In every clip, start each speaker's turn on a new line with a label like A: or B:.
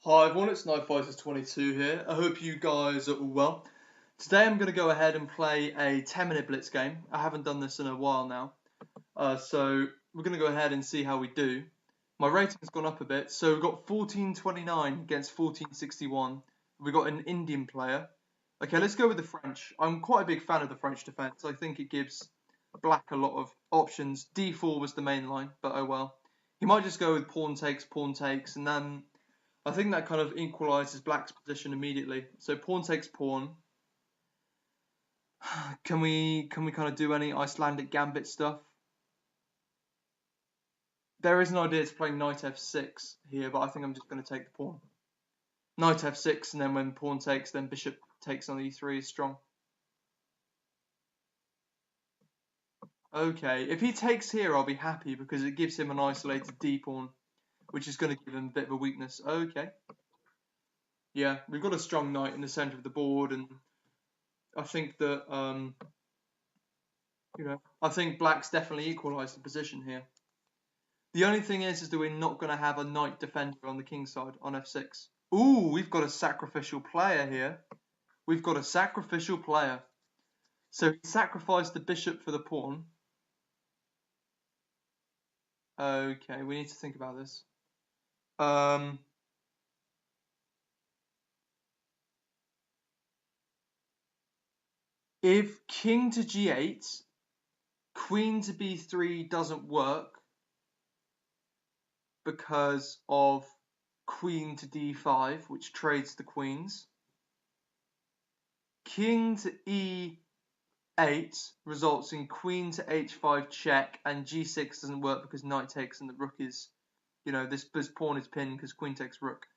A: Hi everyone, it's KnifeFighters22 here. I hope you guys are all well. Today I'm going to go ahead and play a 10-minute Blitz game. I haven't done this in a while now. So we're going to go ahead and see how we do. My rating's gone up a bit, so we've got 1429 against 1461. We've got an Indian player. Okay, let's go with the French. I'm quite a big fan of the French defense. I think it gives black a lot of options. D4 was the main line, but oh well. He might just go with pawn takes, and then I think that kind of equalises black's position immediately. So pawn takes pawn. Can we kind of do any Icelandic gambit stuff? There is an idea to play knight f6 here, but I think I'm just going to take the pawn. Knight f6, and then when pawn takes, then bishop takes on e3 is strong. Okay, if he takes here, I'll be happy because it gives him an isolated d pawn, which is going to give him a bit of a weakness. Okay. Yeah, we've got a strong knight in the centre of the board, and I think that I think black's definitely equalised the position here. The only thing is that we're not going to have a knight defender on the king side on f6. Ooh, we've got a sacrificial player here. We've got a sacrificial player. So he sacrificed the bishop for the pawn. Okay, we need to think about this. If king to g8, queen to b3 doesn't work because of queen to d5, which trades the queens. King to e8 results in queen to h5 check, and g6 doesn't work because knight takes and the rook is, this pawn is pinned because queen takes rook.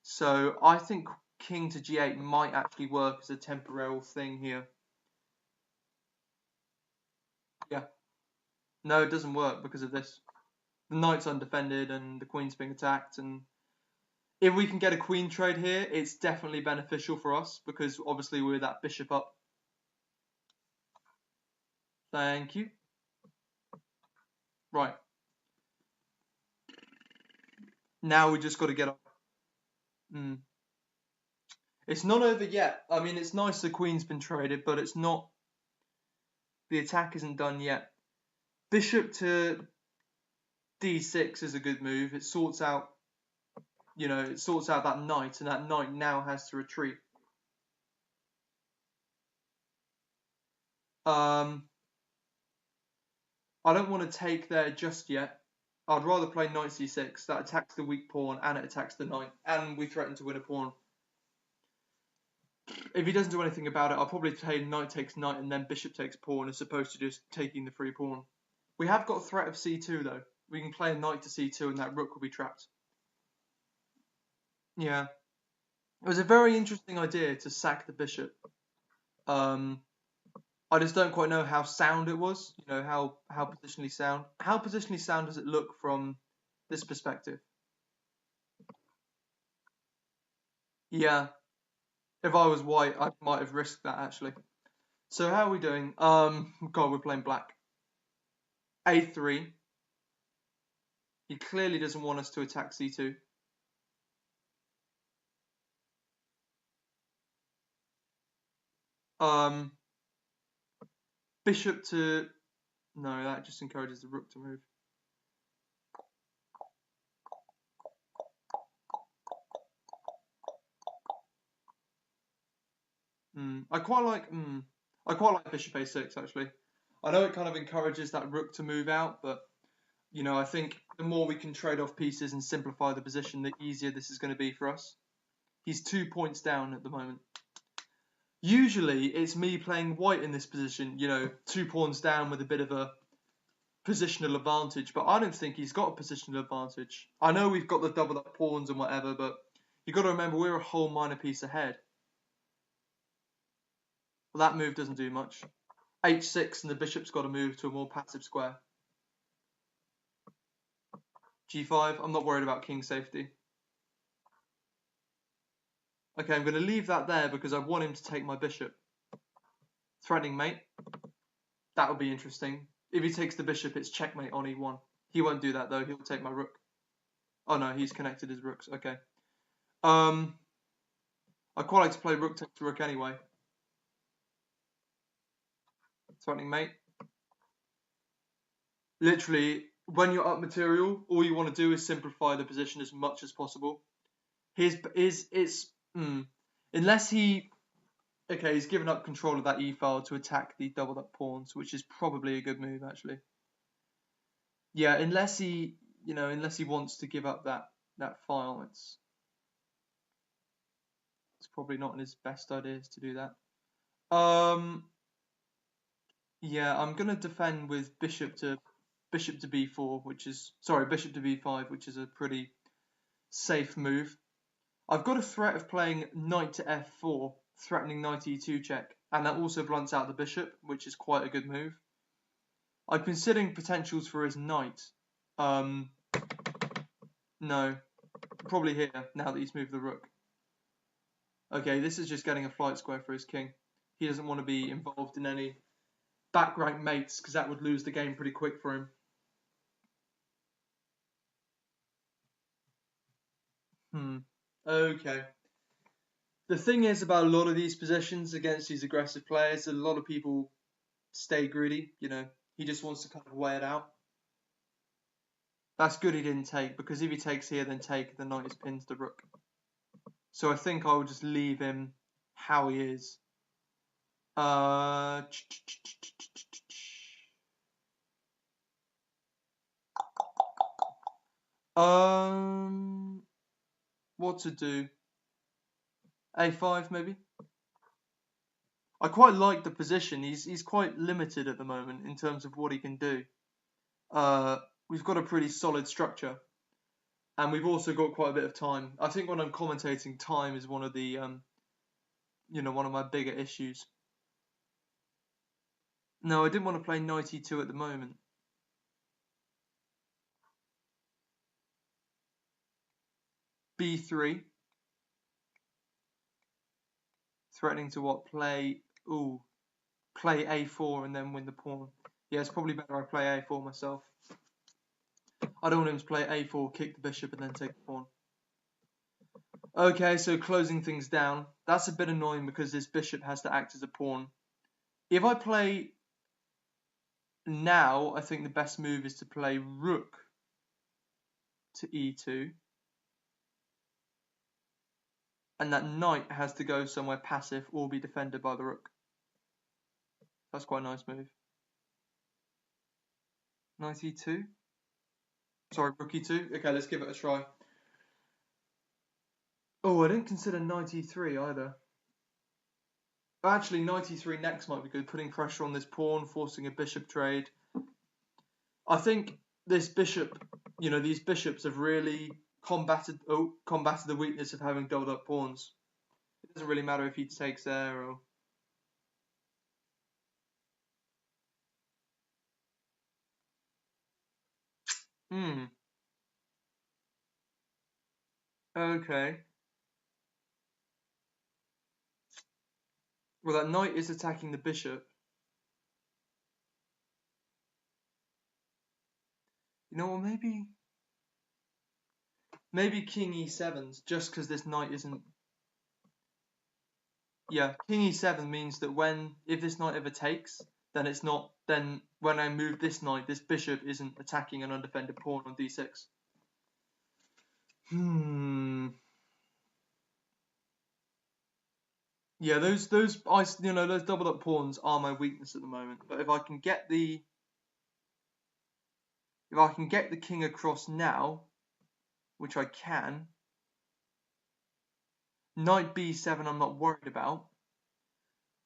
A: So I think king to g8 might actually work as a temporary thing here. Yeah. No, it doesn't work because of this. The knight's undefended and the queen's being attacked, and if we can get a queen trade here, it's definitely beneficial for us because obviously we're that bishop up. Thank you. Right. Now we just got to get up. It's not over yet. I mean, it's nice the queen's been traded, but it's not. The attack isn't done yet. Bishop to d6 is a good move. It sorts out, that knight, and that knight now has to retreat. I don't want to take there just yet. I'd rather play knight c6. That attacks the weak pawn and it attacks the knight, and we threaten to win a pawn. If he doesn't do anything about it, I'll probably play knight takes knight and then bishop takes pawn as opposed to just taking the free pawn. We have got threat of c2 though. We can play a knight to c2 and that rook will be trapped. Yeah. It was a very interesting idea to sack the bishop. I just don't quite know how sound it was, how positionally sound. How positionally sound does it look from this perspective? Yeah. If I was white, I might have risked that actually. So how are we doing? God, we're playing black. A3. He clearly doesn't want us to attack c2. Bishop to... No, that just encourages the rook to move. I quite like bishop a6 actually. I know it kind of encourages that rook to move out, but I think the more we can trade off pieces and simplify the position, the easier this is going to be for us. He's 2 points down at the moment. Usually, it's me playing white in this position, 2 pawns down with a bit of a positional advantage, but I don't think he's got a positional advantage. I know we've got the double up pawns and whatever, but you've got to remember we're a whole minor piece ahead. Well, that move doesn't do much. h6 and the bishop's got to move to a more passive square. g5, I'm not worried about king safety. Okay, I'm going to leave that there because I want him to take my bishop. Threatening mate. That would be interesting. If he takes the bishop, it's checkmate on e1. He won't do that though, he'll take my rook. Oh no, he's connected his rooks, okay. I quite like to play rook takes rook anyway. Threatening mate. Literally, when you're up material, all you want to do is simplify the position as much as possible. Unless he's given up control of that e file to attack the doubled up pawns, which is probably a good move actually. Yeah, unless he wants to give up that file, it's probably not in his best ideas to do that. Yeah, I'm gonna defend with bishop to b4, bishop to b5, which is a pretty safe move. I've got a threat of playing knight to f4, threatening knight e2 check, and that also blunts out the bishop, which is quite a good move. I'm considering potentials for his knight. No, probably here, now that he's moved the rook. Okay, this is just getting a flight square for his king. He doesn't want to be involved in any back rank mates, because that would lose the game pretty quick for him. Okay. The thing is about a lot of these positions against these aggressive players, a lot of people stay greedy. He just wants to kind of weigh it out. That's good he didn't take, because if he takes here, then the knight is pinned to the rook. So I think I will just leave him how he is. What to do? A5 maybe? I quite like the position. He's quite limited at the moment in terms of what he can do. We've got a pretty solid structure, and we've also got quite a bit of time. I think when I'm commentating, time is one of the one of my bigger issues. No, I didn't want to play knight e2 at the moment. B3. Threatening to what? Play A4 and then win the pawn. Yeah, it's probably better I play A4 myself. I don't want him to play A4, kick the bishop, and then take the pawn. Okay, so closing things down. That's a bit annoying because this bishop has to act as a pawn. If I play now, I think the best move is to play rook to E2. And that knight has to go somewhere passive or be defended by the rook. That's quite a nice move. Knight E2? Sorry, rook E2? Okay, let's give it a try. Oh, I didn't consider knight E3 either. Actually, knight E3 next might be good, putting pressure on this pawn, forcing a bishop trade. I think this bishop, these bishops have really combated the weakness of having doubled up pawns. It doesn't really matter if he takes there or... Okay. Well, that knight is attacking the bishop. You know what, maybe king e7's, just because this knight isn't... Yeah, king e7 means that if this knight ever takes, then it's not... Then when I move this knight, this bishop isn't attacking an undefended pawn on d6. Yeah, those doubled up pawns are my weakness at the moment. But if I can get the king across now, which I can, knight b7 I'm not worried about,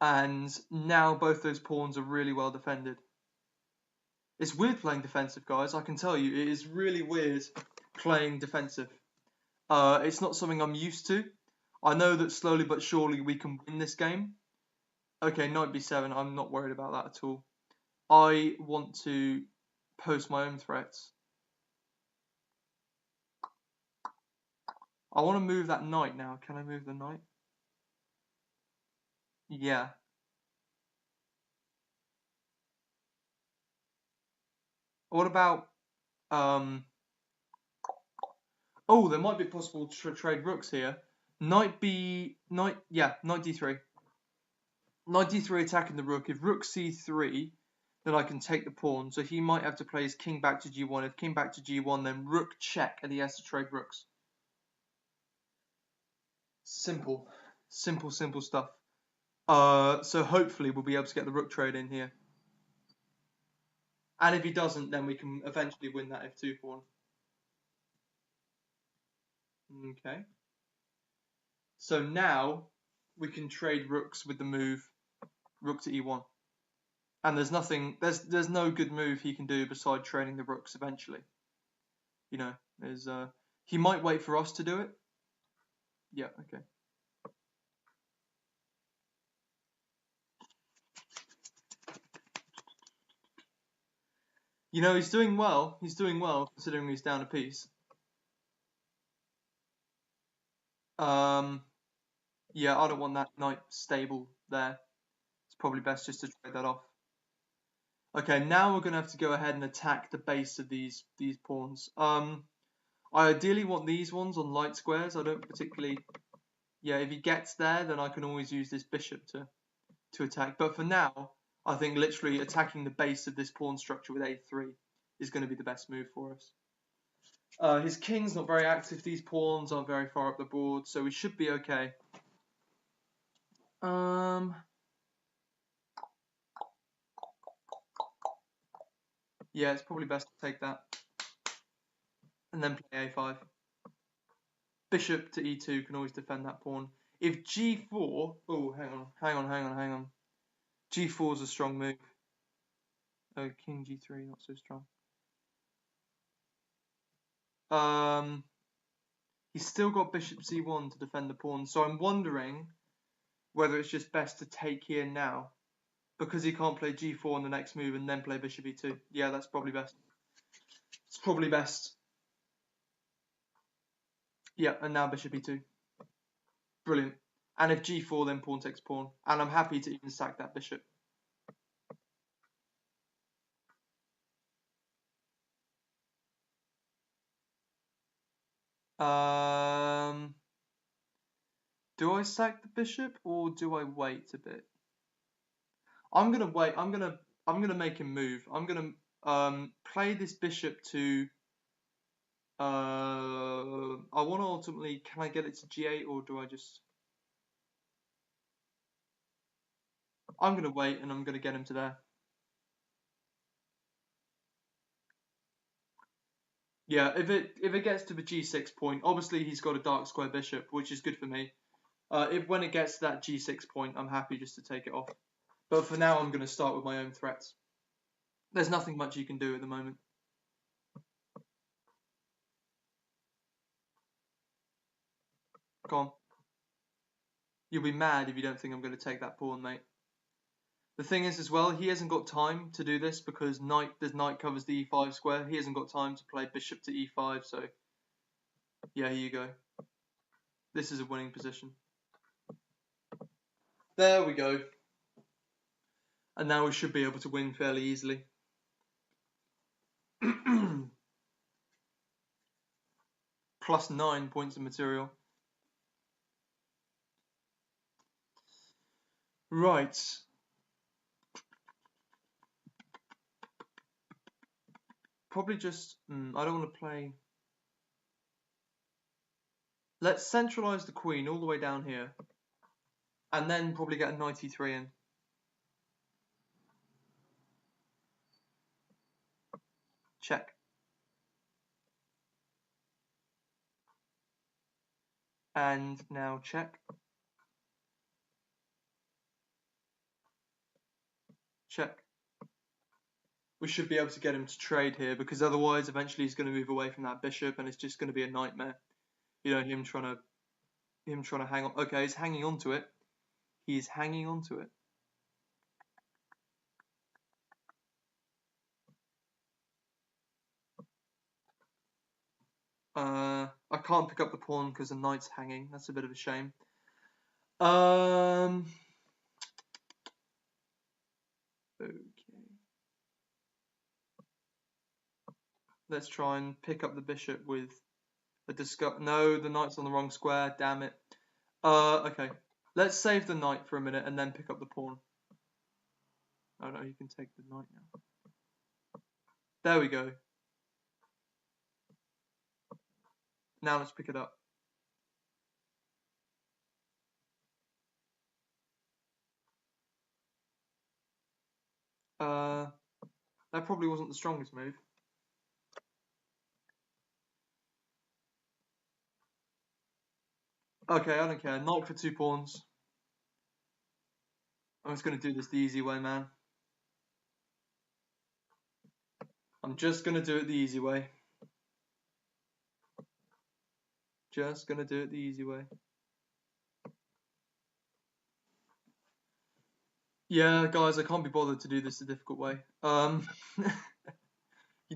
A: and now both those pawns are really well defended. It's weird playing defensive, guys. I can tell you, it is really weird playing defensive. It's not something I'm used to. I know that slowly but surely we can win this game. Okay, knight b7, I'm not worried about that at all. I want to post my own threats. I want to move that knight now. Can I move the knight? Yeah. What about... Oh, there might be possible to trade rooks here. Knight d3. Knight d3 attacking the rook. If rook c3, then I can take the pawn. So he might have to play his king back to g1. If king back to g1, then rook check, and he has to trade rooks. Simple stuff. So hopefully we'll be able to get the rook trade in here. And if he doesn't, then we can eventually win that f2 pawn. Okay. So now we can trade rooks with the move rook to e1. And there's no good move he can do beside trading the rooks eventually. You know, he might wait for us to do it. Yeah, okay. You know, he's doing well. He's doing well considering he's down a piece. Yeah, I don't want that knight stable there. It's probably best just to trade that off. Okay, now we're gonna have to go ahead and attack the base of these pawns. I ideally want these ones on light squares. I don't particularly. Yeah, if he gets there, then I can always use this bishop to attack. But for now, I think literally attacking the base of this pawn structure with a3 is going to be the best move for us. His king's not very active. These pawns aren't very far up the board, so we should be okay. Yeah, it's probably best to take that. And then play a5. Bishop to e2 can always defend that pawn. If g4... Oh, hang on. g4 is a strong move. Oh, king g3, not so strong. He's still got bishop c1 to defend the pawn, so I'm wondering whether it's just best to take here now, because he can't play g4 on the next move and then play bishop e2. Yeah, that's probably best. It's probably best. Yeah, and now bishop e2. Brilliant. And if g4, then pawn takes pawn. And I'm happy to even sack that bishop. Do I sack the bishop or do I wait a bit? I'm gonna wait. I'm gonna make him move. I'm gonna play this bishop to. I want to ultimately. Can I get it to g8 or do I just? I'm gonna wait and I'm gonna get him to there. Yeah, if it gets to the g6 point, obviously he's got a dark square bishop, which is good for me. If when it gets to that g6 point, I'm happy just to take it off. But for now, I'm going to start with my own threats. There's nothing much you can do at the moment. Go on. You'll be mad if you don't think I'm going to take that pawn, mate. The thing is, as well, he hasn't got time to do this because the knight covers the e5 square. He hasn't got time to play bishop to e5, so yeah, here you go. This is a winning position. There we go. And now we should be able to win fairly easily. Plus 9 points of material. Right. Probably just... I don't want to play... Let's centralise the queen all the way down here. And then probably get a knight e3 in. Check. And now check. Check. We should be able to get him to trade here because otherwise eventually he's going to move away from that bishop and it's just going to be a nightmare. You know, him trying to hang on. Okay, he's hanging on to it. He's hanging on to it. I can't pick up the pawn because the knight's hanging. That's a bit of a shame. Okay. Let's try and pick up the bishop with a discuss. No, the knight's on the wrong square. Damn it. Okay. Let's save the knight for a minute and then pick up the pawn. Oh no, you can take the knight now. There we go. Now let's pick it up. That probably wasn't the strongest move. Okay, I don't care. Knight for 2 pawns. I'm just going to do this the easy way, man. I'm just going to do it the easy way. Just going to do it the easy way. Yeah, guys, I can't be bothered to do this the difficult way. You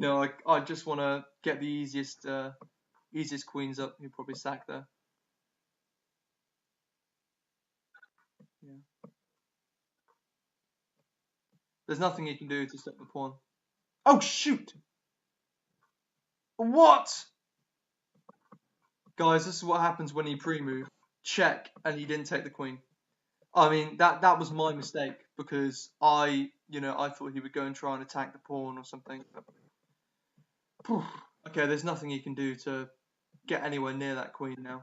A: know, I just want to get the easiest queens up. He'll probably sack there. Yeah. There's nothing he can do to stop the pawn. Oh, shoot! What? Guys, this is what happens when he pre-move. Check, and he didn't take the queen. I mean, that was my mistake, because I thought he would go and try and attack the pawn or something. But, okay, there's nothing he can do to get anywhere near that queen now.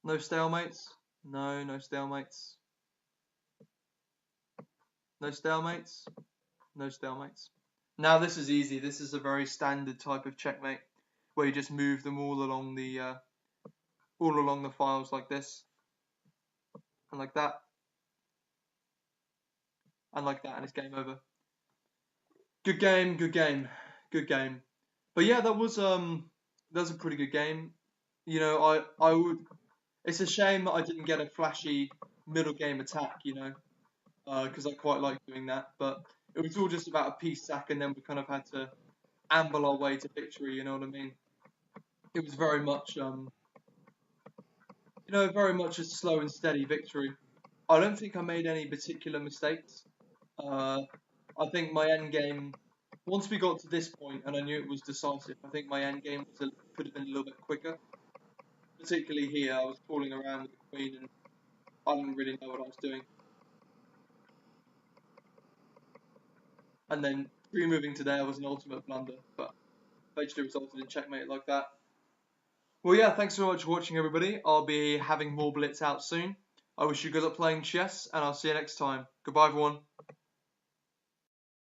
A: No stalemates? No, no stalemates. No stalemates? No stalemates. Now this is easy. This is a very standard type of checkmate, where you just move them all along the files like this, and like that, and like that, and it's game over. Good game, good game, good game. But yeah, that was a pretty good game. You know, I would. It's a shame that I didn't get a flashy middle game attack. You know, because I quite like doing that. But it was all just about a piece sack, and then we kind of had to amble our way to victory. You know what I mean? It was very much very much a slow and steady victory. I don't think I made any particular mistakes. I think my end game, once we got to this point and I knew it was decisive, I think my end game could have been a little bit quicker. Particularly here, I was fooling around with the queen and I didn't really know what I was doing. And then removing to there was an ultimate blunder, but eventually resulted in checkmate like that. Well, yeah, thanks so much for watching, everybody. I'll be having more Blitz out soon. I wish you good luck playing chess, and I'll see you next time. Goodbye, everyone.